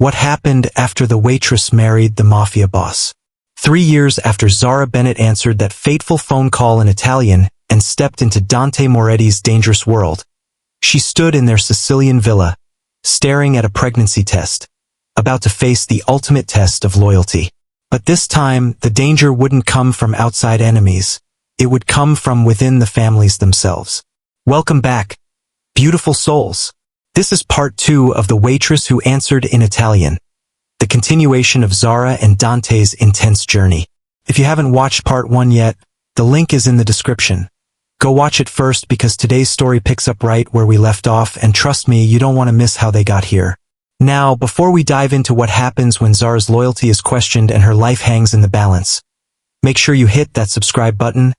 What happened after the waitress married the Mafia boss? 3 years after Zara Bennett answered that fateful phone call in Italian and stepped into Dante Moretti's dangerous world, she stood in their Sicilian villa, staring at a pregnancy test, about to face the ultimate test of loyalty. But this time, the danger wouldn't come from outside enemies. It would come from within the families themselves. Welcome back, beautiful souls. This is part 2 of The Waitress Who Answered in Italian, the continuation of Zara and Dante's intense journey. If you haven't watched part 1 yet, the link is in the description. Go watch it first because today's story picks up right where we left off, and trust me, you don't want to miss how they got here. Now, before we dive into what happens when Zara's loyalty is questioned and her life hangs in the balance, make sure you hit that subscribe button,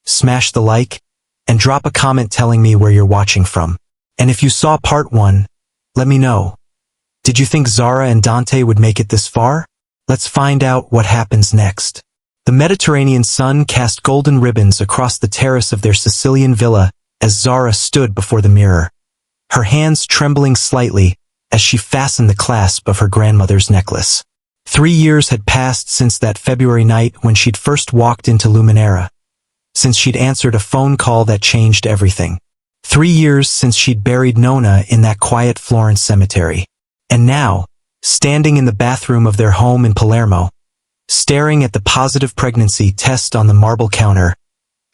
smash the like, and drop a comment telling me where you're watching from. And if you saw part 1, let me know. Did you think Zara and Dante would make it this far? Let's find out what happens next. The Mediterranean sun cast golden ribbons across the terrace of their Sicilian villa as Zara stood before the mirror, her hands trembling slightly as she fastened the clasp of her grandmother's necklace. 3 years had passed since that February night when she'd first walked into Luminera, since she'd answered a phone call that changed everything. 3 years since she'd buried Nonna in that quiet Florence cemetery. And now, standing in the bathroom of their home in Palermo, staring at the positive pregnancy test on the marble counter,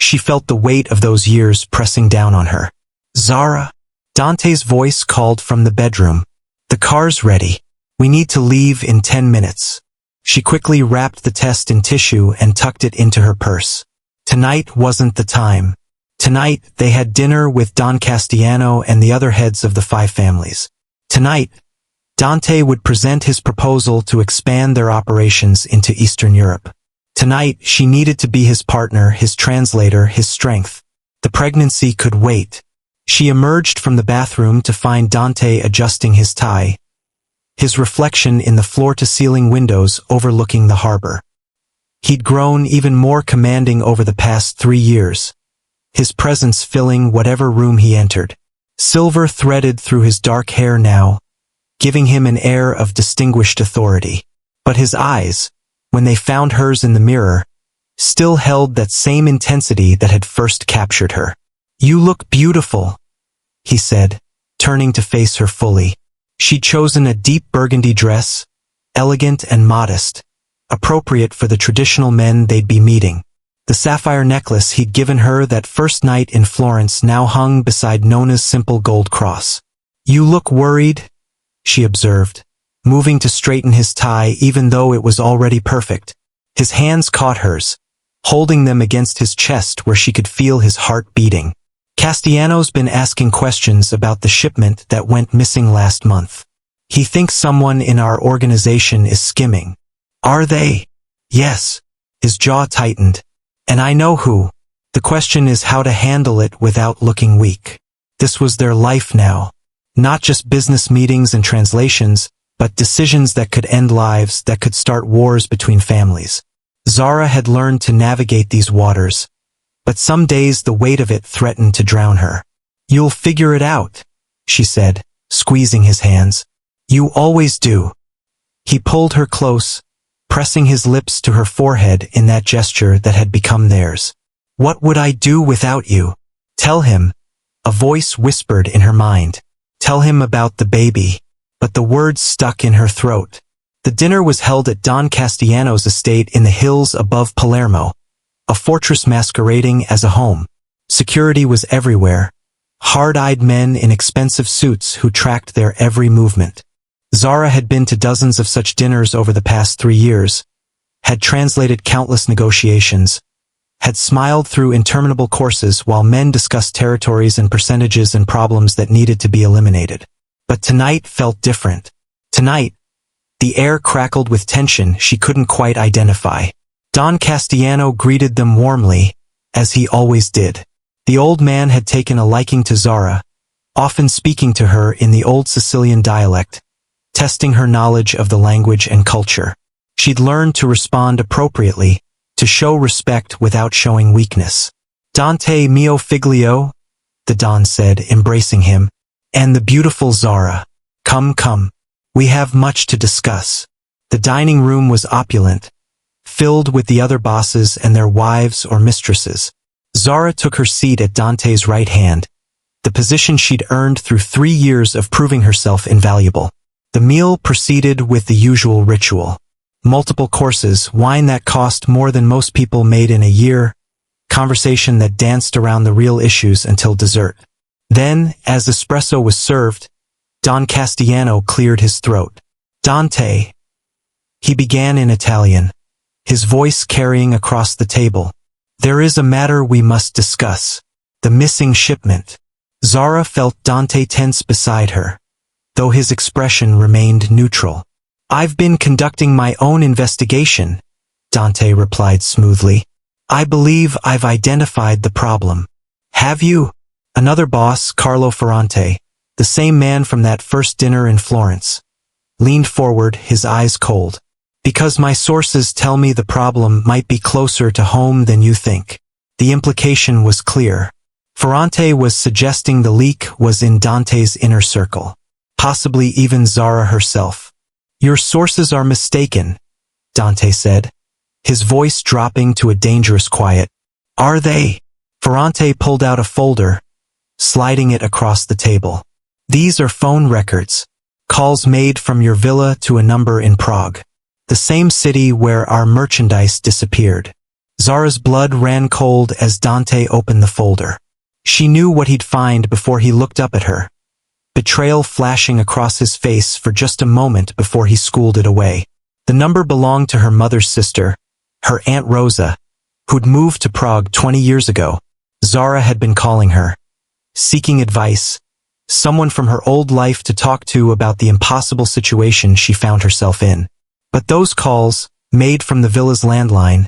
she felt the weight of those years pressing down on her. Zara? Dante's voice called from the bedroom. The car's ready. We need to leave in 10 minutes. She quickly wrapped the test in tissue and tucked it into her purse. Tonight wasn't the time. Tonight, they had dinner with Don Castiano and the other heads of the 5 families. Tonight, Dante would present his proposal to expand their operations into Eastern Europe. Tonight, she needed to be his partner, his translator, his strength. The pregnancy could wait. She emerged from the bathroom to find Dante adjusting his tie, his reflection in the floor-to-ceiling windows overlooking the harbor. He'd grown even more commanding over the past 3 years, his presence filling whatever room he entered. Silver threaded through his dark hair now, giving him an air of distinguished authority. But his eyes, when they found hers in the mirror, still held that same intensity that had first captured her. "You look beautiful," he said, turning to face her fully. She'd chosen a deep burgundy dress, elegant and modest, appropriate for the traditional men they'd be meeting. The sapphire necklace he'd given her that first night in Florence now hung beside Nonna's simple gold cross. "You look worried," she observed, moving to straighten his tie even though it was already perfect. His hands caught hers, holding them against his chest where she could feel his heart beating. "Castiano's been asking questions about the shipment that went missing last month. He thinks someone in our organization is skimming." "Are they?" "Yes." His jaw tightened. "And I know who. The question is how to handle it without looking weak." This was their life now. Not just business meetings and translations, but decisions that could end lives, that could start wars between families. Zara had learned to navigate these waters, but some days the weight of it threatened to drown her. "You'll figure it out," she said, squeezing his hands. "You always do." He pulled her close, pressing his lips to her forehead in that gesture that had become theirs. "What would I do without you? Tell him," a voice whispered in her mind. "Tell him about the baby." But the words stuck in her throat. The dinner was held at Don Castiano's estate in the hills above Palermo, a fortress masquerading as a home. Security was everywhere, hard-eyed men in expensive suits who tracked their every movement. Zara had been to dozens of such dinners over the past 3 years, had translated countless negotiations, had smiled through interminable courses while men discussed territories and percentages and problems that needed to be eliminated. But tonight felt different. Tonight, the air crackled with tension she couldn't quite identify. Don Castiano greeted them warmly, as he always did. The old man had taken a liking to Zara, often speaking to her in the old Sicilian dialect, testing her knowledge of the language and culture. She'd learned to respond appropriately, to show respect without showing weakness. "Dante mio figlio," the Don said, embracing him, "and the beautiful Zara. Come, come. We have much to discuss. The dining room was opulent, filled with the other bosses and their wives or mistresses. Zara took her seat at Dante's right hand, the position she'd earned through 3 years of proving herself invaluable. The meal proceeded with the usual ritual. Multiple courses, wine that cost more than most people made in a year, conversation that danced around the real issues until dessert. Then, as espresso was served, Don Castellano cleared his throat. Dante, he began in Italian, his voice carrying across the table. There is a matter we must discuss. The missing shipment. Zara felt Dante tense beside her, though his expression remained neutral. I've been conducting my own investigation, Dante replied smoothly. I believe I've identified the problem. Have you? Another boss, Carlo Ferrante, the same man from that first dinner in Florence, leaned forward, his eyes cold. Because my sources tell me the problem might be closer to home than you think. The implication was clear. Ferrante was suggesting the leak was in Dante's inner circle, possibly even Zara herself. Your sources are mistaken, Dante said, his voice dropping to a dangerous quiet. Are they? Ferrante pulled out a folder, sliding it across the table. These are phone records, calls made from your villa to a number in Prague, the same city where our merchandise disappeared. Zara's blood ran cold as Dante opened the folder. She knew what he'd find before he looked up at her, betrayal flashing across his face for just a moment before he schooled it away. The number belonged to her mother's sister, her Aunt Rosa, who'd moved to Prague 20 years ago. Zara had been calling her, seeking advice, someone from her old life to talk to about the impossible situation she found herself in. But those calls, made from the villa's landline,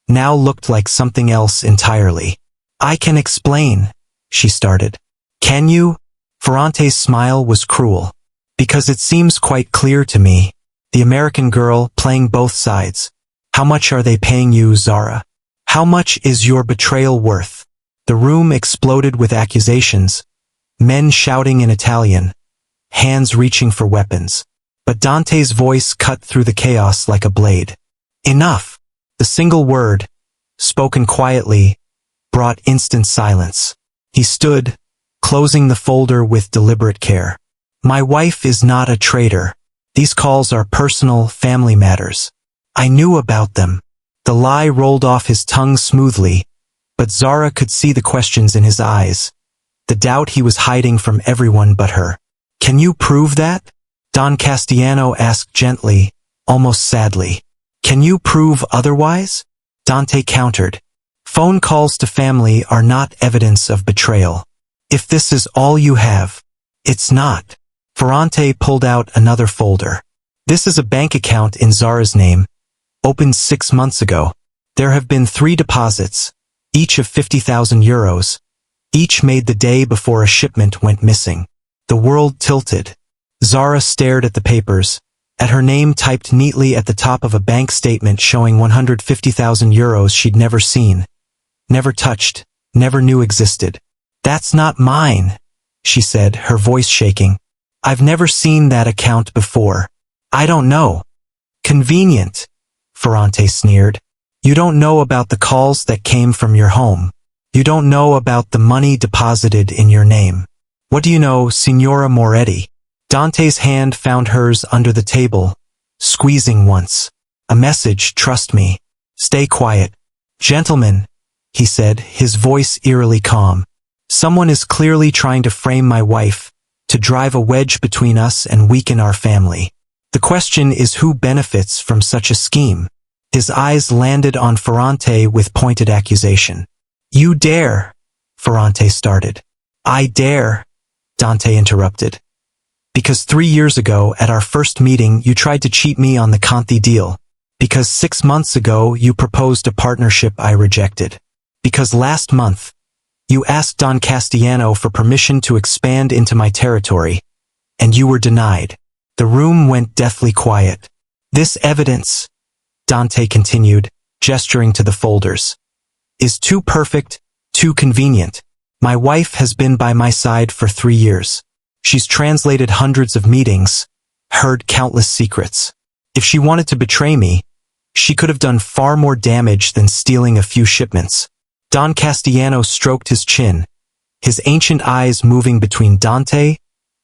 now looked like something else entirely. I can explain, she started. Can you? Ferrante's smile was cruel. Because it seems quite clear to me. The American girl playing both sides. How much are they paying you, Zara? How much is your betrayal worth? The room exploded with accusations, men shouting in Italian, hands reaching for weapons. But Dante's voice cut through the chaos like a blade. Enough! The single word, spoken quietly, brought instant silence. He stood, closing the folder with deliberate care. My wife is not a traitor. These calls are personal, family matters. I knew about them. The lie rolled off his tongue smoothly, but Zara could see the questions in his eyes, the doubt he was hiding from everyone but her. Can you prove that? Don Castellano asked gently, almost sadly. Can you prove otherwise? Dante countered. Phone calls to family are not evidence of betrayal. If this is all you have, it's not. Ferrante pulled out another folder. This is a bank account in Zara's name, opened 6 months ago. There have been 3 deposits, each of 50,000 euros, each made the day before a shipment went missing. The world tilted. Zara stared at the papers, at her name typed neatly at the top of a bank statement showing 150,000 euros she'd never seen, never touched, never knew existed. That's not mine, she said, her voice shaking. I've never seen that account before. I don't know. Convenient, Ferrante sneered. You don't know about the calls that came from your home. You don't know about the money deposited in your name. What do you know, Signora Moretti? Dante's hand found hers under the table, squeezing once. A message, trust me. Stay quiet. Gentlemen, he said, his voice eerily calm. Someone is clearly trying to frame my wife, to drive a wedge between us and weaken our family. The question is who benefits from such a scheme? His eyes landed on Ferrante with pointed accusation. You dare, Ferrante started. I dare, Dante interrupted. Because 3 years ago, at our first meeting, you tried to cheat me on the Conti deal. Because 6 months ago, you proposed a partnership I rejected. Because last month, you asked Don Castellano for permission to expand into my territory, and you were denied. The room went deathly quiet. This evidence, Dante continued, gesturing to the folders, is too perfect, too convenient. My wife has been by my side for 3 years. She's translated hundreds of meetings, heard countless secrets. If she wanted to betray me, she could have done far more damage than stealing a few shipments. Don Castellano stroked his chin, his ancient eyes moving between Dante,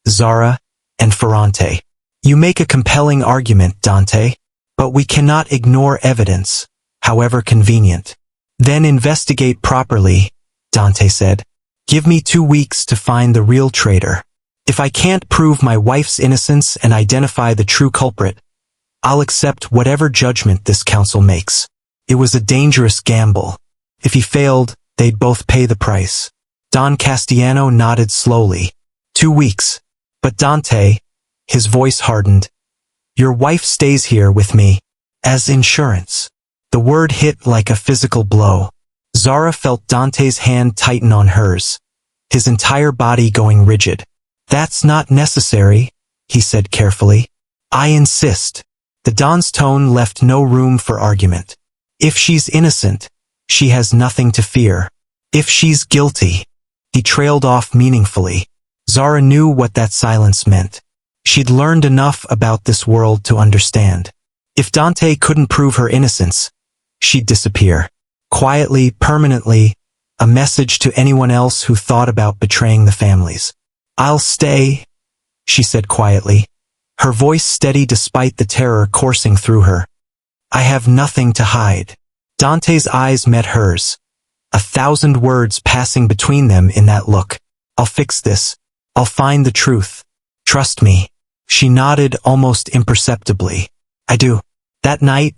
Zara, and Ferrante. You make a compelling argument, Dante, but we cannot ignore evidence, however convenient. Then investigate properly, Dante said. Give me 2 weeks to find the real traitor. If I can't prove my wife's innocence and identify the true culprit, I'll accept whatever judgment this council makes. It was a dangerous gamble. If he failed, they'd both pay the price. Don Castellano nodded slowly. 2 weeks. But Dante, his voice hardened. Your wife stays here with me, as insurance. The word hit like a physical blow. Zara felt Dante's hand tighten on hers, his entire body going rigid. That's not necessary, he said carefully. I insist. The Don's tone left no room for argument. If she's innocent, she has nothing to fear. If she's guilty, he trailed off meaningfully. Zara knew what that silence meant. She'd learned enough about this world to understand. If Dante couldn't prove her innocence, she'd disappear. Quietly, permanently, a message to anyone else who thought about betraying the families. I'll stay, she said quietly, her voice steady despite the terror coursing through her. I have nothing to hide. Dante's eyes met hers, 1,000 words passing between them in that look. I'll fix this. I'll find the truth. Trust me. She nodded almost imperceptibly. I do. That night,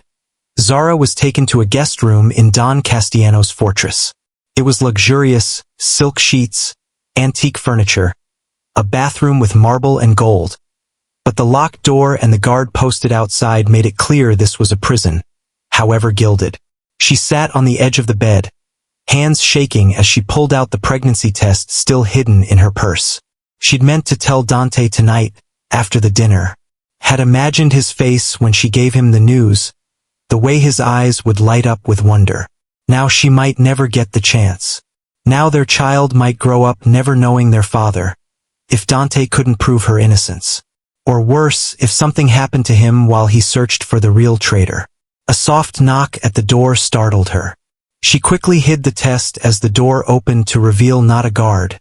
Zara was taken to a guest room in Don Castellano's fortress. It was luxurious, silk sheets, antique furniture, a bathroom with marble and gold. But the locked door and the guard posted outside made it clear this was a prison, however gilded. She sat on the edge of the bed, hands shaking as she pulled out the pregnancy test still hidden in her purse. She'd meant to tell Dante tonight, after the dinner. Had imagined his face when she gave him the news, the way his eyes would light up with wonder. Now she might never get the chance. Now their child might grow up never knowing their father, if Dante couldn't prove her innocence. Or worse, if something happened to him while he searched for the real traitor. A soft knock at the door startled her. She quickly hid the test as the door opened to reveal not a guard,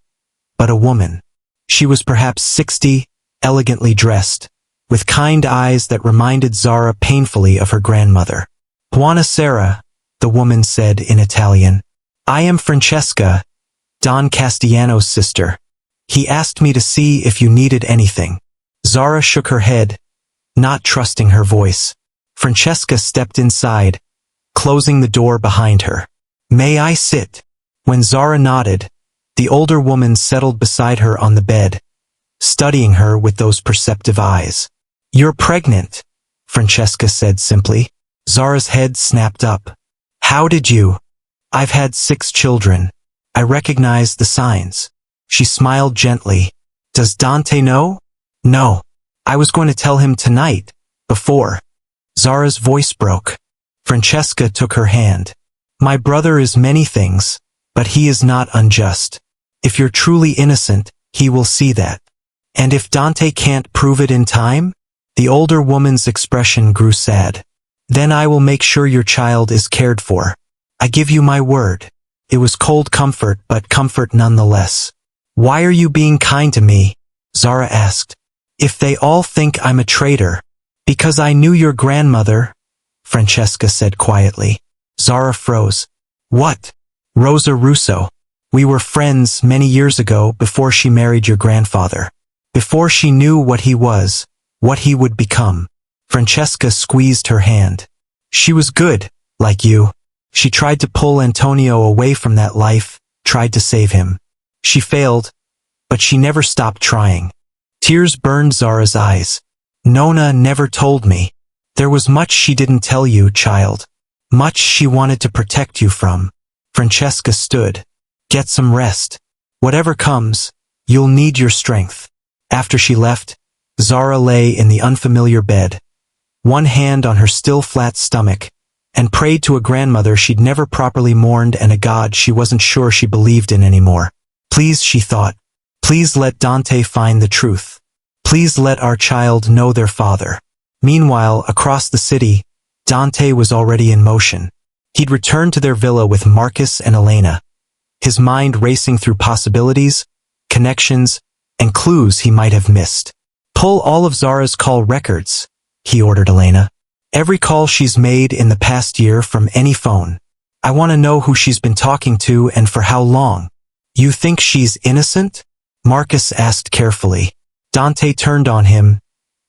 but a woman. She was perhaps 60, elegantly dressed, with kind eyes that reminded Zara painfully of her grandmother. Buonasera, the woman said in Italian. I am Francesca, Don Castellano's sister. He asked me to see if you needed anything. Zara shook her head, not trusting her voice. Francesca stepped inside, closing the door behind her. May I sit? When Zara nodded, the older woman settled beside her on the bed, studying her with those perceptive eyes. You're pregnant, Francesca said simply. Zara's head snapped up. How did you? I've had 6 children. I recognized the signs. She smiled gently. Does Dante know? No. I was going to tell him tonight, before. Zara's voice broke. Francesca took her hand. My brother is many things, but he is not unjust. If you're truly innocent, he will see that. And if Dante can't prove it in time? The older woman's expression grew sad. Then I will make sure your child is cared for. I give you my word. It was cold comfort, but comfort nonetheless. Why are you being kind to me? Zara asked. If they all think I'm a traitor. Because I knew your grandmother, Francesca said quietly. Zara froze. What? Rosa Russo. We were friends many years ago before she married your grandfather. Before she knew what he was, what he would become. Francesca squeezed her hand. She was good, like you. She tried to pull Antonio away from that life, tried to save him. She failed, but she never stopped trying. Tears burned Zara's eyes. Nona never told me. There was much she didn't tell you, child. Much she wanted to protect you from. Francesca stood. Get some rest. Whatever comes, you'll need your strength. After she left, Zara lay in the unfamiliar bed, one hand on her still flat stomach, and prayed to a grandmother she'd never properly mourned and a God she wasn't sure she believed in anymore. Please, she thought, please let Dante find the truth. Please let our child know their father. Meanwhile, across the city, Dante was already in motion. He'd returned to their villa with Marcus and Elena, his mind racing through possibilities, connections, and clues he might have missed. Pull all of Zara's call records, he ordered Elena. Every call she's made in the past year from any phone. I want to know who she's been talking to and for how long. You think she's innocent? Marcus asked carefully. Dante turned on him,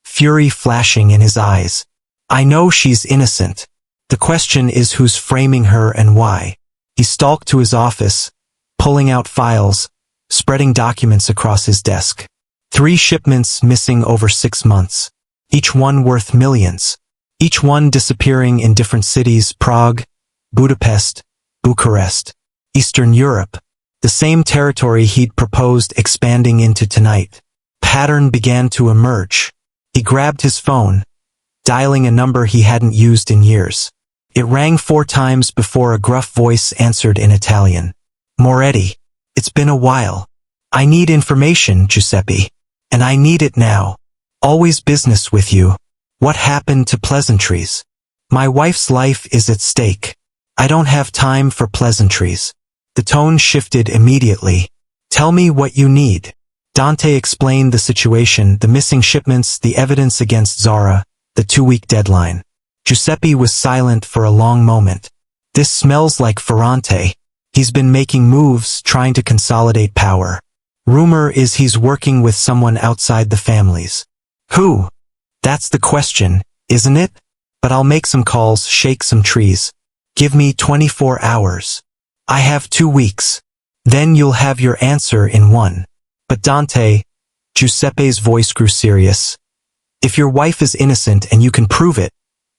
fury flashing in his eyes. I know she's innocent. The question is who's framing her and why. He stalked to his office, pulling out files, spreading documents across his desk. 3 shipments missing over 6 months. Each one worth millions. Each one disappearing in different cities: Prague, Budapest, Bucharest, Eastern Europe. The same territory he'd proposed expanding into tonight. Pattern began to emerge. He grabbed his phone, dialing a number he hadn't used in years. It rang 4 times before a gruff voice answered in Italian. Moretti, it's been a while. I need information, Giuseppe. And I need it now. Always business with you. What happened to pleasantries? My wife's life is at stake. I don't have time for pleasantries. The tone shifted immediately. Tell me what you need. Dante explained the situation, the missing shipments, the evidence against Zara, the 2-week deadline. Giuseppe was silent for a long moment. This smells like Ferrante. He's been making moves, trying to consolidate power. Rumor is he's working with someone outside the families. Who? That's the question, isn't it? But I'll make some calls, shake some trees. Give me 24 hours. I have 2 weeks. Then you'll have your answer in 1. But Dante, Giuseppe's voice grew serious. If your wife is innocent and you can prove it,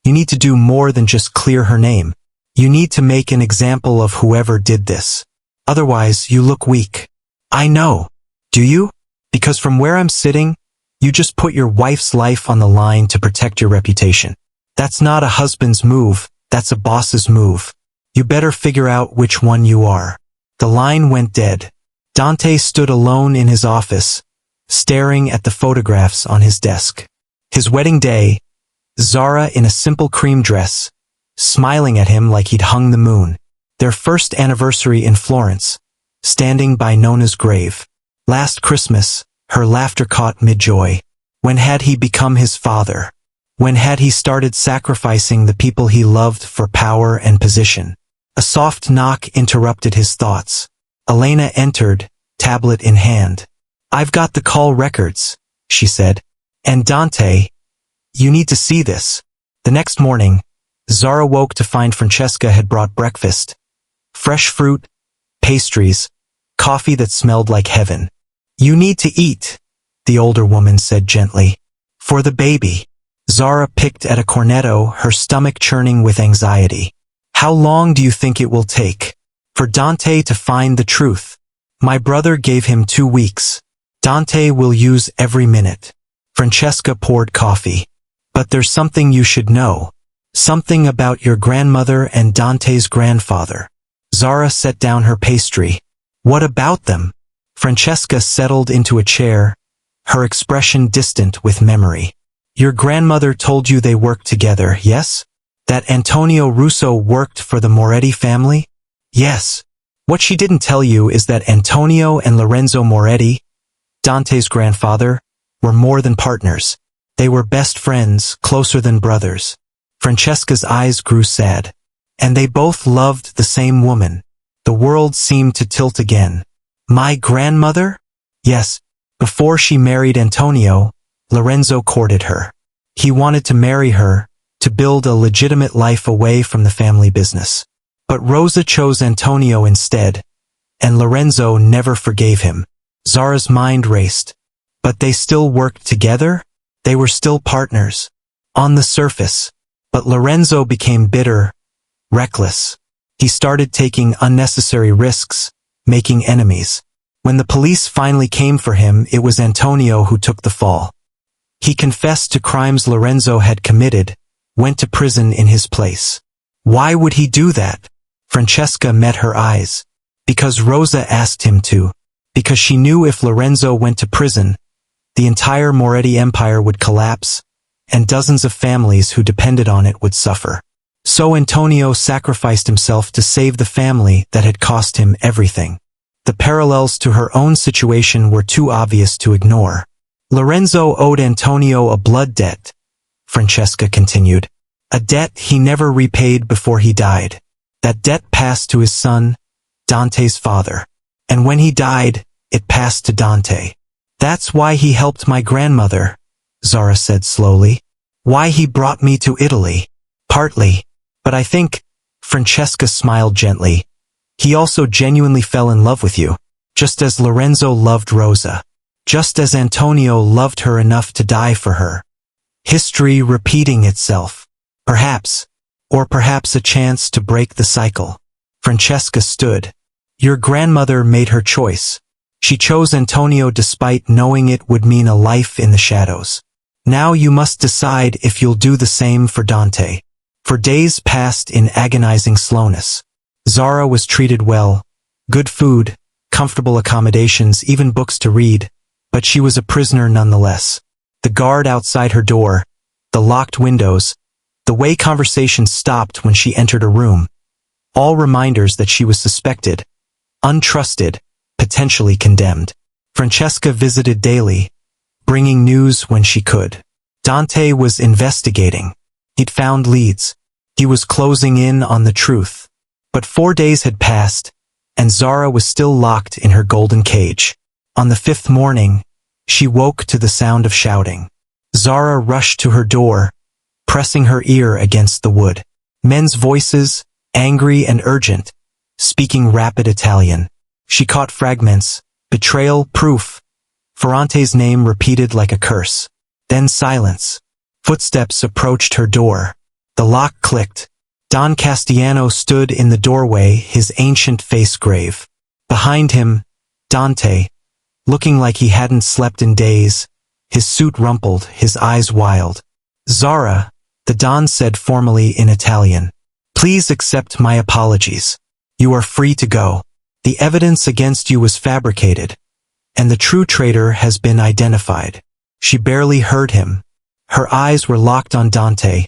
you need to do more than just clear her name. You need to make an example of whoever did this. Otherwise, you look weak. I know. Do you? Because from where I'm sitting, you just put your wife's life on the line to protect your reputation. That's not a husband's move, that's a boss's move. You better figure out which one you are. The line went dead. Dante stood alone in his office, staring at the photographs on his desk. His wedding day, Zara in a simple cream dress, smiling at him like he'd hung the moon. Their first anniversary in Florence, standing by Nona's grave. Last Christmas, her laughter caught mid-joy. When had he become his father? When had he started sacrificing the people he loved for power and position? A soft knock interrupted his thoughts. Elena entered, tablet in hand. I've got the call records, she said. And Dante, you need to see this. The next morning, Zara woke to find Francesca had brought breakfast. Fresh fruit, pastries, coffee that smelled like heaven. You need to eat, the older woman said gently. For the baby. Zara picked at a cornetto, her stomach churning with anxiety. How long do you think it will take for Dante to find the truth? My brother gave him 2 weeks. Dante will use every minute. Francesca poured coffee. But there's something you should know. Something about your grandmother and Dante's grandfather. Zara set down her pastry. What about them? Francesca settled into a chair, her expression distant with memory. Your grandmother told you they worked together, yes? That Antonio Russo worked for the Moretti family? Yes. What she didn't tell you is that Antonio and Lorenzo Moretti, Dante's grandfather, were more than partners. They were best friends, closer than brothers. Francesca's eyes grew sad. And they both loved the same woman. The world seemed to tilt again. My grandmother? Yes. Before she married Antonio, Lorenzo courted her. He wanted to marry her, to build a legitimate life away from the family business. But Rosa chose Antonio instead, and Lorenzo never forgave him. Zara's mind raced. But they still worked together? They were still partners. On the surface. But Lorenzo became bitter, reckless. He started taking unnecessary risks, making enemies. When the police finally came for him, it was Antonio who took the fall. He confessed to crimes Lorenzo had committed, went to prison in his place. Why would he do that? Francesca met her eyes. Because Rosa asked him to. Because she knew if Lorenzo went to prison, the entire Moretti empire would collapse, and dozens of families who depended on it would suffer. So Antonio sacrificed himself to save the family that had cost him everything. The parallels to her own situation were too obvious to ignore. Lorenzo owed Antonio a blood debt, Francesca continued. A debt he never repaid before he died. That debt passed to his son, Dante's father. And when he died, it passed to Dante. That's why he helped my grandmother, Zara said slowly. Why he brought me to Italy. Partly. But I think, Francesca smiled gently, he also genuinely fell in love with you, just as Lorenzo loved Rosa. Just as Antonio loved her enough to die for her. History repeating itself. Perhaps. Or perhaps a chance to break the cycle. Francesca stood. Your grandmother made her choice. She chose Antonio despite knowing it would mean a life in the shadows. Now you must decide if you'll do the same for Dante. For days passed in agonizing slowness. Zara was treated well. Good food, comfortable accommodations, even books to read. But she was a prisoner nonetheless. The guard outside her door, the locked windows, the way conversations stopped when she entered a room. All reminders that she was suspected, untrusted, potentially condemned. Francesca visited daily, bringing news when she could. Dante was investigating. He'd found leads. He was closing in on the truth. But 4 days had passed, and Zara was still locked in her golden cage. On the 5th morning, she woke to the sound of shouting. Zara rushed to her door, pressing her ear against the wood. Men's voices, angry and urgent, speaking rapid Italian. She caught fragments, betrayal, proof. Ferrante's name repeated like a curse. Then silence. Footsteps approached her door. The lock clicked. Don Castiano stood in the doorway, his ancient face grave. Behind him, Dante, looking like he hadn't slept in days, his suit rumpled, his eyes wild. Zara, the Don said formally in Italian. Please accept my apologies. You are free to go. The evidence against you was fabricated, and the true traitor has been identified. She barely heard him. Her eyes were locked on Dante,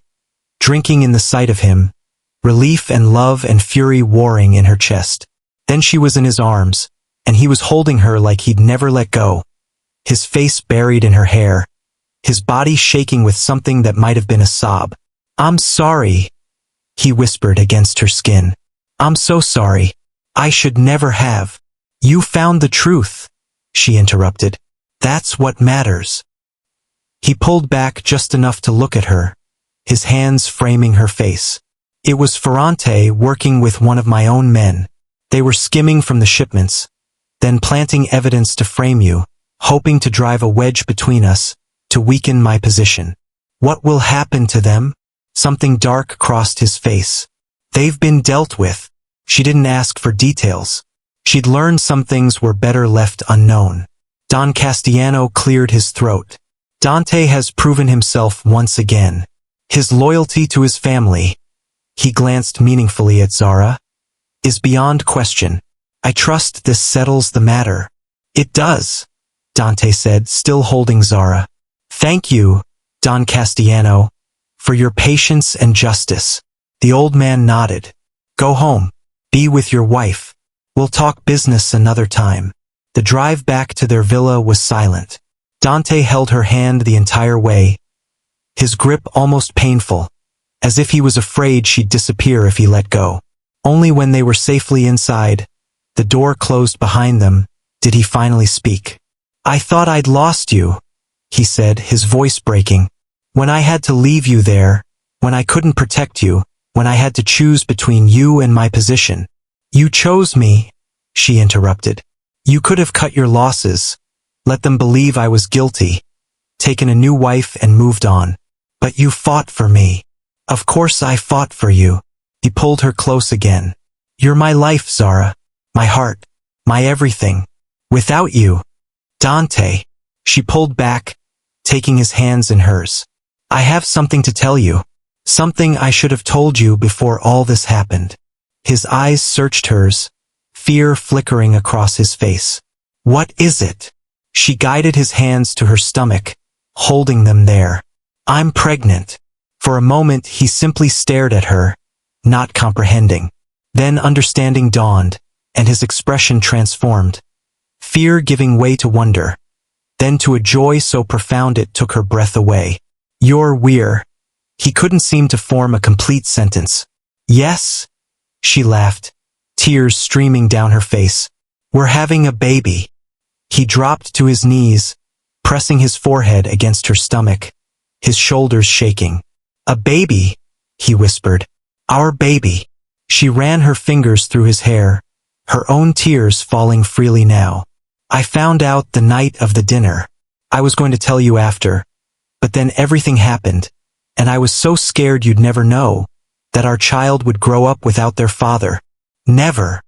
drinking in the sight of him, relief and love and fury warring in her chest. Then she was in his arms, and he was holding her like he'd never let go. His face buried in her hair, his body shaking with something that might have been a sob. I'm sorry, he whispered against her skin. I'm so sorry. I should never have. You found the truth, she interrupted. That's what matters. He pulled back just enough to look at her, his hands framing her face. It was Ferrante working with one of my own men. They were skimming from the shipments, then planting evidence to frame you, hoping to drive a wedge between us, to weaken my position. What will happen to them? Something dark crossed his face. They've been dealt with. She didn't ask for details. She'd learned some things were better left unknown. Don Castiano cleared his throat. Dante has proven himself once again. His loyalty to his family, he glanced meaningfully at Zara, is beyond question. I trust this settles the matter. It does, Dante said, still holding Zara. Thank you, Don Castiano, for your patience and justice. The old man nodded. Go home. Be with your wife. We'll talk business another time. The drive back to their villa was silent. Dante held her hand the entire way, his grip almost painful, as if he was afraid she'd disappear if he let go. Only when they were safely inside, the door closed behind them, did he finally speak. I thought I'd lost you, he said, his voice breaking. When I had to leave you there, when I couldn't protect you, when I had to choose between you and my position. You chose me, she interrupted. You could have cut your losses, let them believe I was guilty, taken a new wife and moved on. But you fought for me. Of course I fought for you. He pulled her close again. You're my life, Zara. My heart. My everything. Without you. Dante. She pulled back, taking his hands in hers. I have something to tell you. Something I should have told you before all this happened. His eyes searched hers, fear flickering across his face. What is it? She guided his hands to her stomach, holding them there. I'm pregnant. For a moment he simply stared at her, not comprehending. Then understanding dawned, and his expression transformed. Fear giving way to wonder. Then to a joy so profound it took her breath away. You're weird. He couldn't seem to form a complete sentence. Yes? She laughed, tears streaming down her face. We're having a baby. He dropped to his knees, pressing his forehead against her stomach, his shoulders shaking. A baby, he whispered. Our baby. She ran her fingers through his hair, her own tears falling freely now. I found out the night of the dinner. I was going to tell you after, but then everything happened, and I was so scared you'd never know, that our child would grow up without their father. Never.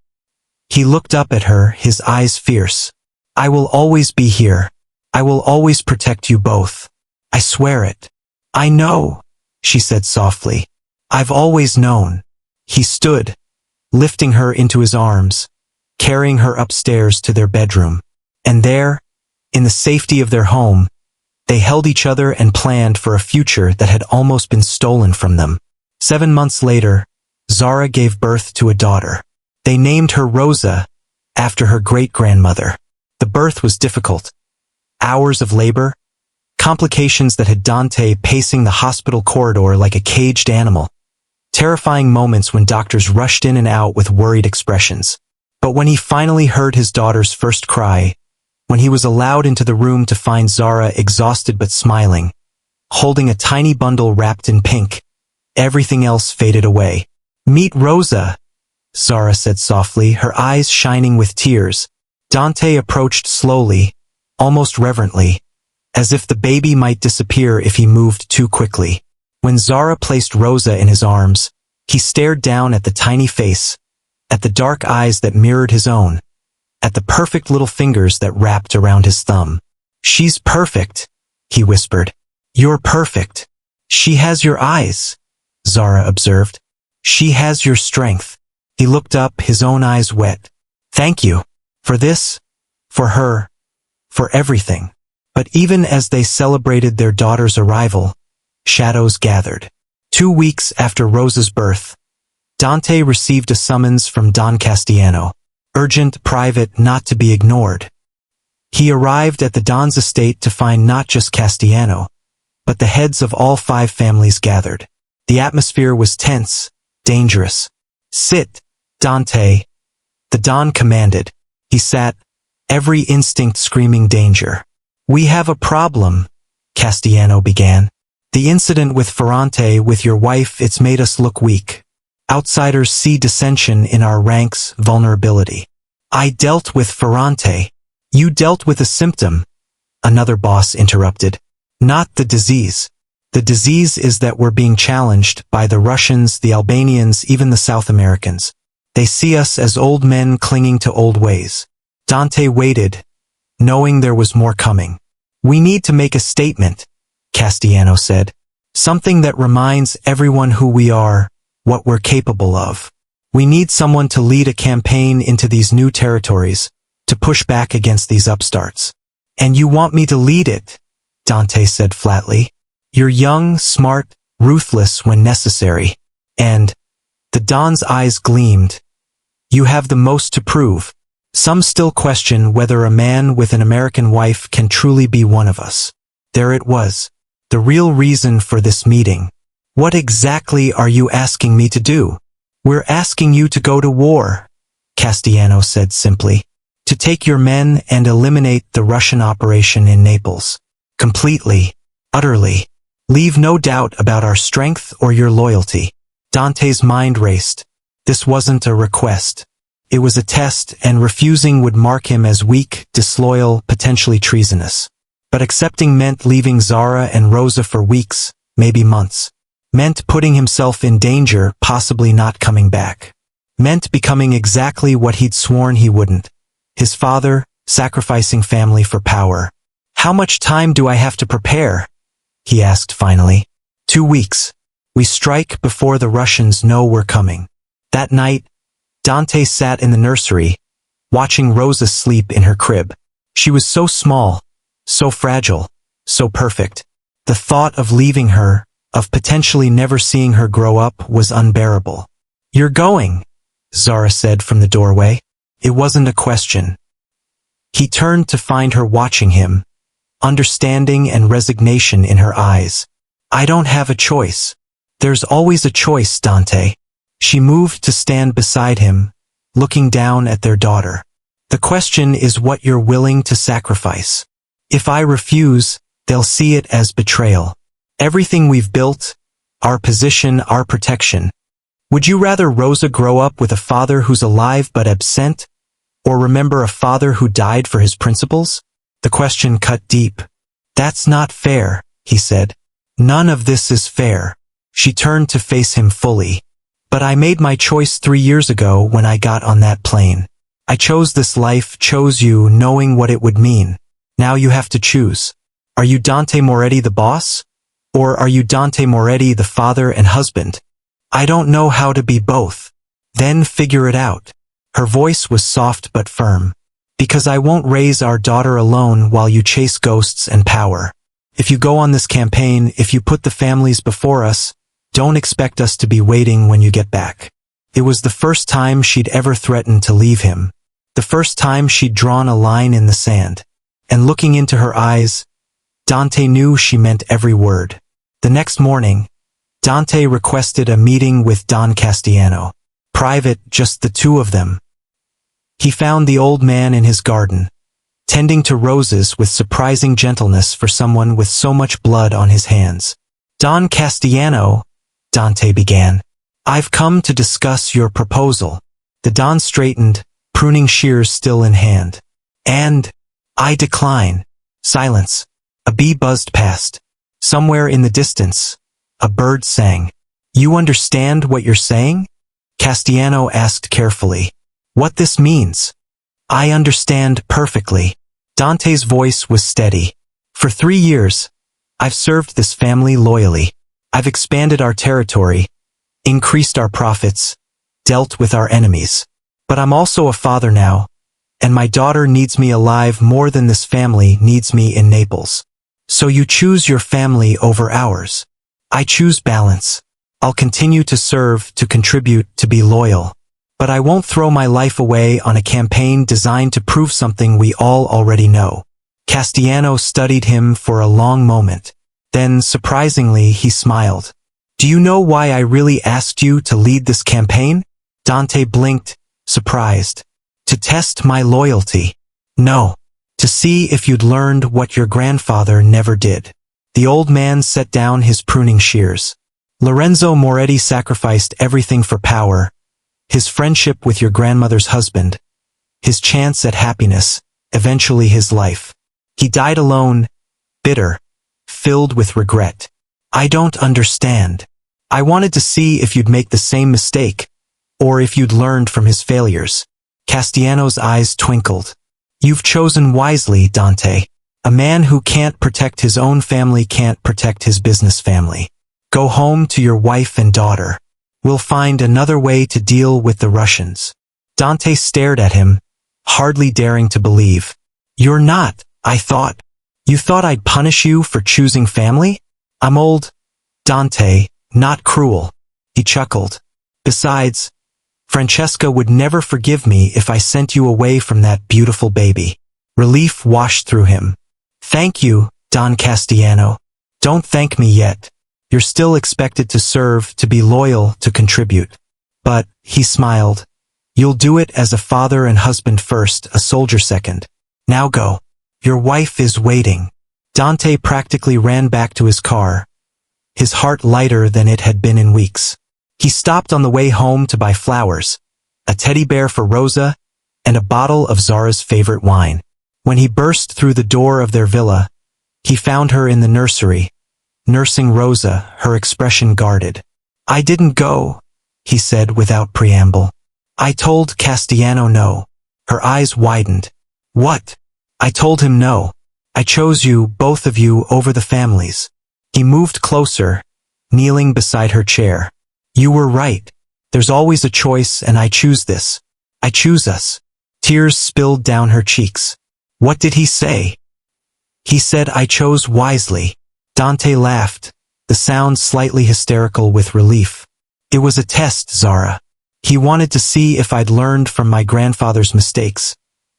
He looked up at her, his eyes fierce. I will always be here. I will always protect you both. I swear it. I know, she said softly. I've always known. He stood, lifting her into his arms, carrying her upstairs to their bedroom. And there, in the safety of their home, they held each other and planned for a future that had almost been stolen from them. 7 months later, Zara gave birth to a daughter. They named her Rosa, after her great-grandmother. The birth was difficult. Hours of labor, complications that had Dante pacing the hospital corridor like a caged animal. Terrifying moments when doctors rushed in and out with worried expressions. But when he finally heard his daughter's first cry, when he was allowed into the room to find Zara exhausted but smiling, holding a tiny bundle wrapped in pink, everything else faded away. Meet Rosa, Zara said softly, her eyes shining with tears. Dante approached slowly, almost reverently, as if the baby might disappear if he moved too quickly. When Zara placed Rosa in his arms, he stared down at the tiny face, at the dark eyes that mirrored his own, at the perfect little fingers that wrapped around his thumb. She's perfect, he whispered. You're perfect. She has your eyes, Zara observed. She has your strength. He looked up, his own eyes wet. Thank you. For this, for her, for everything. But even as they celebrated their daughter's arrival, shadows gathered. 2 weeks after Rosa's birth, Dante received a summons from Don Castiano. Urgent, private, not to be ignored. He arrived at the Don's estate to find not just Castiano, but the heads of all 5 families gathered. The atmosphere was tense, dangerous. Sit, Dante, the Don commanded. He sat, every instinct screaming danger. We have a problem, Castiano began. The incident with Ferrante, with your wife, it's made us look weak. Outsiders see dissension in our ranks, vulnerability. I dealt with Ferrante. You dealt with a symptom, another boss interrupted. Not the disease. The disease is that we're being challenged by the Russians, the Albanians, even the South Americans. They see us as old men clinging to old ways. Dante waited, knowing there was more coming. We need to make a statement, Castiano said. Something that reminds everyone who we are, what we're capable of. We need someone to lead a campaign into these new territories, to push back against these upstarts. And you want me to lead it, Dante said flatly. You're young, smart, ruthless when necessary. And, the Don's eyes gleamed. You have the most to prove. Some still question whether a man with an American wife can truly be one of us. There it was. The real reason for this meeting. What exactly are you asking me to do? We're asking you to go to war, Castiano said simply. To take your men and eliminate the Russian operation in Naples. Completely. Utterly. Leave no doubt about our strength or your loyalty. Dante's mind raced. This wasn't a request. It was a test, and refusing would mark him as weak, disloyal, potentially treasonous. But accepting meant leaving Zara and Rosa for weeks, maybe months. Meant putting himself in danger, possibly not coming back. Meant becoming exactly what he'd sworn he wouldn't. His father, sacrificing family for power. How much time do I have to prepare? He asked finally. 2 weeks. We strike before the Russians know we're coming. That night, Dante sat in the nursery, watching Rosa sleep in her crib. She was so small, so fragile, so perfect. The thought of leaving her, of potentially never seeing her grow up, was unbearable. "You're going," Zara said from the doorway. It wasn't a question. He turned to find her watching him, understanding and resignation in her eyes. "I don't have a choice." "There's always a choice, Dante." She moved to stand beside him, looking down at their daughter. "The question is what you're willing to sacrifice. If I refuse, they'll see it as betrayal. Everything we've built, our position, our protection. Would you rather Rosa grow up with a father who's alive but absent, or remember a father who died for his principles?" The question cut deep. "That's not fair," he said. "None of this is fair." She turned to face him fully. "But I made my choice 3 years ago when I got on that plane. I chose this life, chose you, knowing what it would mean. Now you have to choose. Are you Dante Moretti the boss? Or are you Dante Moretti the father and husband? I don't know how to be both." "Then figure it out." Her voice was soft but firm. "Because I won't raise our daughter alone while you chase ghosts and power. If you go on this campaign, if you put the families before us, don't expect us to be waiting when you get back." It was the first time she'd ever threatened to leave him. The first time she'd drawn a line in the sand. And looking into her eyes, Dante knew she meant every word. The next morning, Dante requested a meeting with Don Castellano. Private, just the two of them. He found the old man in his garden, tending to roses with surprising gentleness for someone with so much blood on his hands. "Don Castellano," Dante began, "I've come to discuss your proposal." The Don straightened, pruning shears still in hand. "And I decline." Silence. A bee buzzed past. Somewhere in the distance, a bird sang. "You understand what you're saying?" Castellano asked carefully. "What this means?" "I understand perfectly." Dante's voice was steady. "For 3 years, I've served this family loyally. I've expanded our territory, increased our profits, dealt with our enemies. But I'm also a father now, and my daughter needs me alive more than this family needs me in Naples. So you choose your family over ours. I choose balance. I'll continue to serve, to contribute, to be loyal. But I won't throw my life away on a campaign designed to prove something we all already know." Castellano studied him for a long moment. Then, surprisingly, he smiled. "Do you know why I really asked you to lead this campaign?" Dante blinked, surprised. "To test my loyalty." "No. To see if you'd learned what your grandfather never did." The old man set down his pruning shears. "Lorenzo Moretti sacrificed everything for power, his friendship with your grandmother's husband, his chance at happiness, eventually his life. He died alone, bitter, filled with regret. I don't understand. I wanted to see if you'd make the same mistake, or if you'd learned from his failures." Castellano's eyes twinkled. "You've chosen wisely, Dante. A man who can't protect his own family can't protect his business family. Go home to your wife and daughter. We'll find another way to deal with the Russians." Dante stared at him, hardly daring to believe. "You're not, I thought. You thought I'd punish you for choosing family? I'm old, Dante, not cruel." He chuckled. "Besides, Francesca would never forgive me if I sent you away from that beautiful baby." Relief washed through him. "Thank you, Don Castellano. Don't thank me yet. You're still expected to serve, to be loyal, to contribute. But," he smiled, "you'll do it as a father and husband first, a soldier second. Now go. Your wife is waiting." Dante practically ran back to his car, his heart lighter than it had been in weeks. He stopped on the way home to buy flowers, a teddy bear for Rosa, and a bottle of Zara's favorite wine. When he burst through the door of their villa, he found her in the nursery, nursing Rosa, her expression guarded. "I didn't go," he said without preamble. "I told Castellano no." Her eyes widened. "What?" "I told him no. I chose you, both of you, over the families." He moved closer, kneeling beside her chair. "You were right. There's always a choice, and I choose this. I choose us." Tears spilled down her cheeks. What did he say? He said I chose wisely. Dante laughed, the sound slightly hysterical with relief. It was a test, Zara. He wanted to see if I'd learned from my grandfather's mistakes,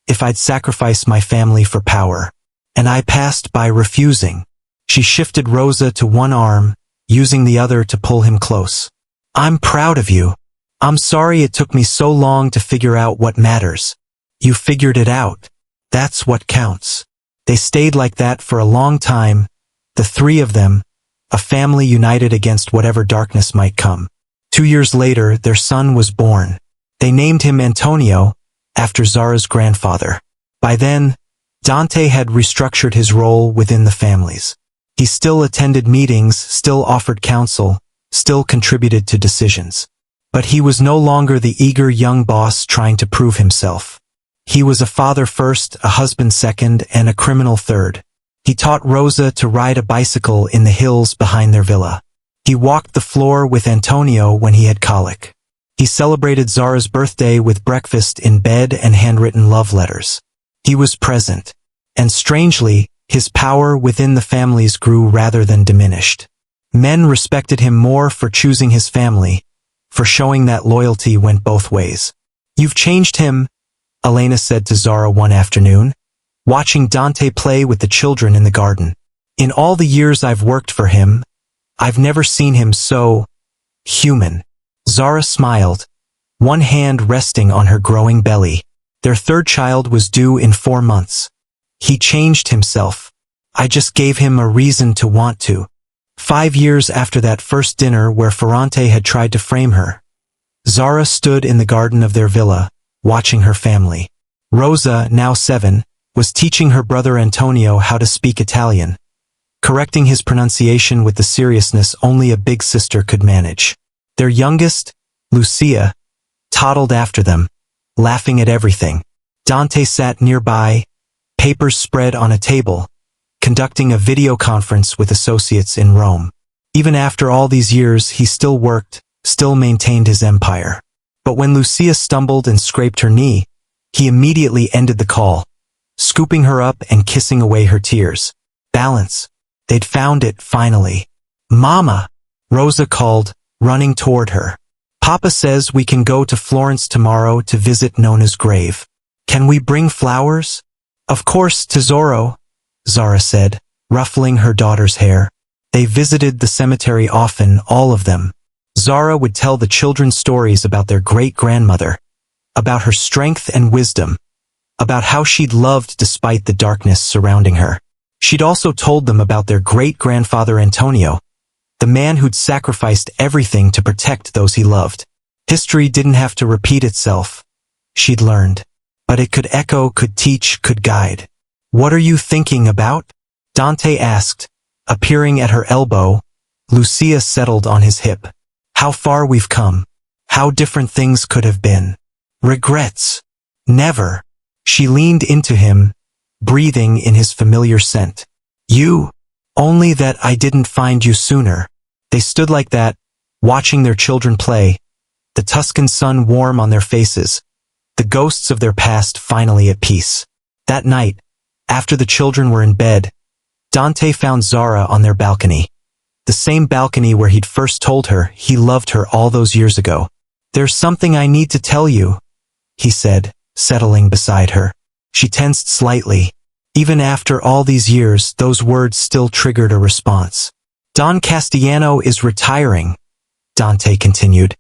if I'd sacrificed my family for power. And I passed by refusing. She shifted Rosa to one arm, using the other to pull him close. I'm proud of you. I'm sorry it took me so long to figure out what matters. You figured it out. That's what counts. They stayed like that for a long time, the three of them, a family united against whatever darkness might come. 2 years later, their son was born. They named him Antonio, after Zara's grandfather. By then, Dante had restructured his role within the families. He still attended meetings, still offered counsel, still contributed to decisions. But he was no longer the eager young boss trying to prove himself. He was a father first, a husband second, and a criminal third. He taught Rosa to ride a bicycle in the hills behind their villa. He walked the floor with Antonio when he had colic. He celebrated Zara's birthday with breakfast in bed and handwritten love letters. He was present. And strangely, his power within the families grew rather than diminished. Men respected him more for choosing his family, for showing that loyalty went both ways. You've changed him, Elena said to Zara one afternoon, watching Dante play with the children in the garden. In all the years I've worked for him, I've never seen him so human. Zara smiled, one hand resting on her growing belly. Their third child was due in 4 months. He changed himself. I just gave him a reason to want to. 5 years after that first dinner where Ferrante had tried to frame her, Zara stood in the garden of their villa, watching her family. Rosa, now 7, was teaching her brother Antonio how to speak Italian, correcting his pronunciation with the seriousness only a big sister could manage. Their youngest, Lucia, toddled after them, laughing at everything. Dante sat nearby, papers spread on a table, conducting a video conference with associates in Rome. Even after all these years, he still worked, still maintained his empire. But when Lucia stumbled and scraped her knee, he immediately ended the call, scooping her up and kissing away her tears. Balance. They'd found it, finally. Mama, Rosa called, running toward her. Papa says we can go to Florence tomorrow to visit Nona's grave. Can we bring flowers? Of course, tesoro, Zara said, ruffling her daughter's hair. They visited the cemetery often, all of them. Zara would tell the children stories about their great-grandmother, about her strength and wisdom, about how she'd loved despite the darkness surrounding her. She'd also told them about their great-grandfather Antonio, the man who'd sacrificed everything to protect those he loved. History didn't have to repeat itself. She'd learned. But it could echo, could teach, could guide. What are you thinking about? Dante asked, appearing at her elbow. Lucia settled on his hip. How far we've come. How different things could have been. Regrets. Never. She leaned into him, breathing in his familiar scent. You. Only that I didn't find you sooner. They stood like that, watching their children play, the Tuscan sun warm on their faces, the ghosts of their past finally at peace. That night, after the children were in bed, Dante found Zara on their balcony. The same balcony where he'd first told her he loved her all those years ago. There's something I need to tell you, he said, settling beside her. She tensed slightly. Even after all these years, those words still triggered a response. Don Castellano is retiring, Dante continued.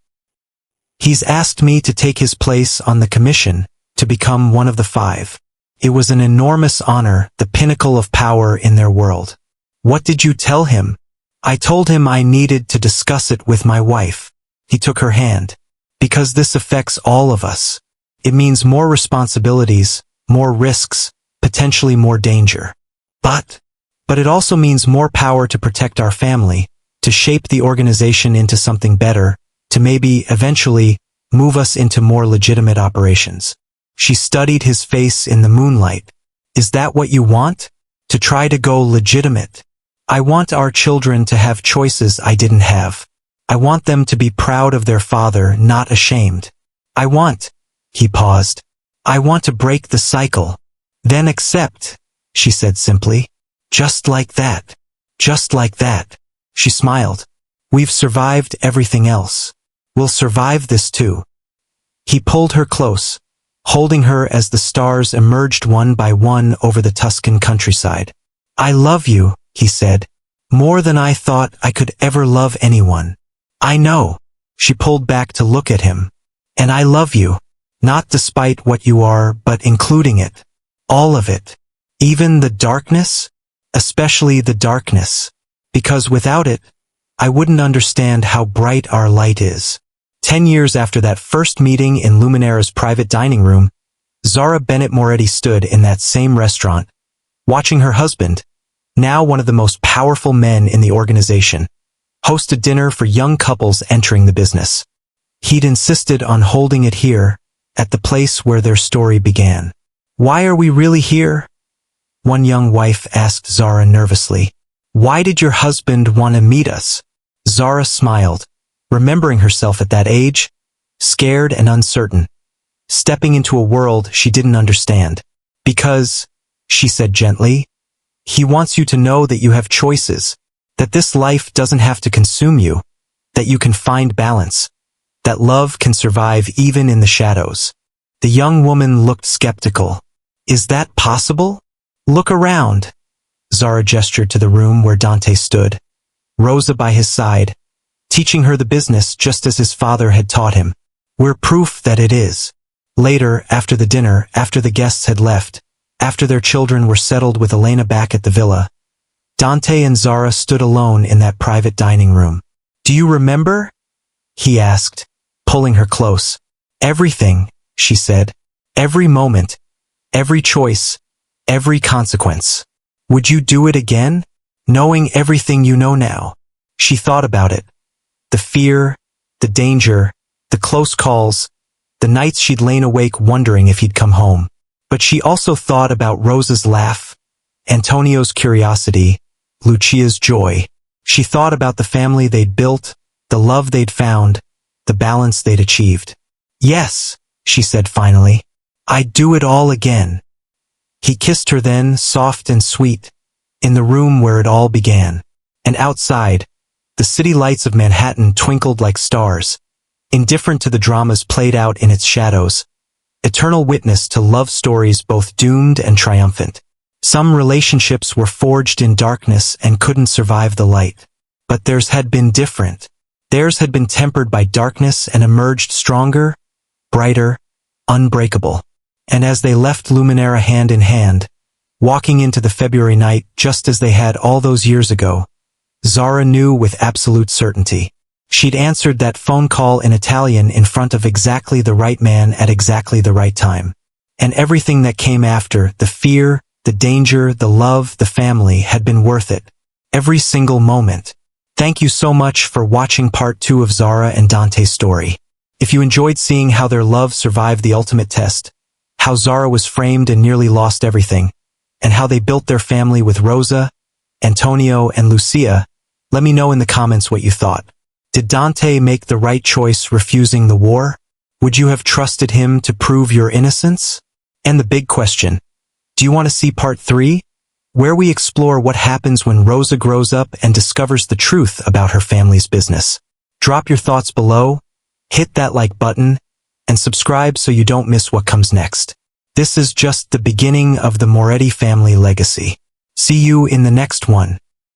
He's asked me to take his place on the commission, to become one of the 5. It was an enormous honor, the pinnacle of power in their world. What did you tell him? I told him I needed to discuss it with my wife. He took her hand. Because this affects all of us. It means more responsibilities, more risks, potentially more danger. But it also means more power to protect our family, to shape the organization into something better, to maybe, eventually, move us into more legitimate operations. She studied his face in the moonlight. Is that what you want? To try to go legitimate? I want our children to have choices I didn't have. I want them to be proud of their father, not ashamed. He paused. I want to break the cycle. Then accept, she said simply. Just like that. Just like that. She smiled. We've survived everything else. We'll survive this too. He pulled her close, holding her as the stars emerged one by one over the Tuscan countryside. I love you, he said, more than I thought I could ever love anyone. I know. She pulled back to look at him. And I love you, not despite what you are, but including it. All of it. Even the darkness? Especially the darkness. Because without it, I wouldn't understand how bright our light is. 10 years after that first meeting in Luminera's private dining room, Zara Bennett Moretti stood in that same restaurant, watching her husband, now one of the most powerful men in the organization, host a dinner for young couples entering the business. He'd insisted on holding it here, at the place where their story began. Why are we really here? One young wife asked Zara nervously. Why did your husband want to meet us? Zara smiled, remembering herself at that age, scared and uncertain, stepping into a world she didn't understand. Because, she said gently, he wants you to know that you have choices, that this life doesn't have to consume you, that you can find balance, that love can survive even in the shadows. The young woman looked skeptical. Is that possible? Look around. Zara gestured to the room where Dante stood, Rosa by his side, teaching her the business just as his father had taught him. We're proof that it is. Later, after the dinner, after the guests had left, after their children were settled with Elena back at the villa, Dante and Zara stood alone in that private dining room. Do you remember? He asked, pulling her close. Everything, she said. Every moment, every choice, every consequence. Would you do it again? Knowing everything you know now. She thought about it. The fear, the danger, the close calls, the nights she'd lain awake wondering if he'd come home. But she also thought about Rosa's laugh, Antonio's curiosity, Lucia's joy. She thought about the family they'd built, the love they'd found, the balance they'd achieved. Yes, she said finally. I'd do it all again. He kissed her then, soft and sweet, in the room where it all began. And outside, the city lights of Manhattan twinkled like stars, indifferent to the dramas played out in its shadows, eternal witness to love stories both doomed and triumphant. Some relationships were forged in darkness and couldn't survive the light. But theirs had been different. Theirs had been tempered by darkness and emerged stronger, brighter, unbreakable. And as they left Luminera hand in hand, walking into the February night just as they had all those years ago, Zara knew with absolute certainty. She'd answered that phone call in Italian in front of exactly the right man at exactly the right time. And everything that came after, the fear, the danger, the love, the family, had been worth it. Every single moment. Thank you so much for watching part 2 of Zara and Dante's story. If you enjoyed seeing how their love survived the ultimate test, how Zara was framed and nearly lost everything, and how they built their family with Rosa, Antonio, and Lucia, let me know in the comments what you thought. Did Dante make the right choice refusing the war? Would you have trusted him to prove your innocence? And the big question, do you want to see part 3? Where we explore what happens when Rosa grows up and discovers the truth about her family's business. Drop your thoughts below, hit that like button, and subscribe so you don't miss what comes next. This is just the beginning of the Moretti family legacy. See you in the next one.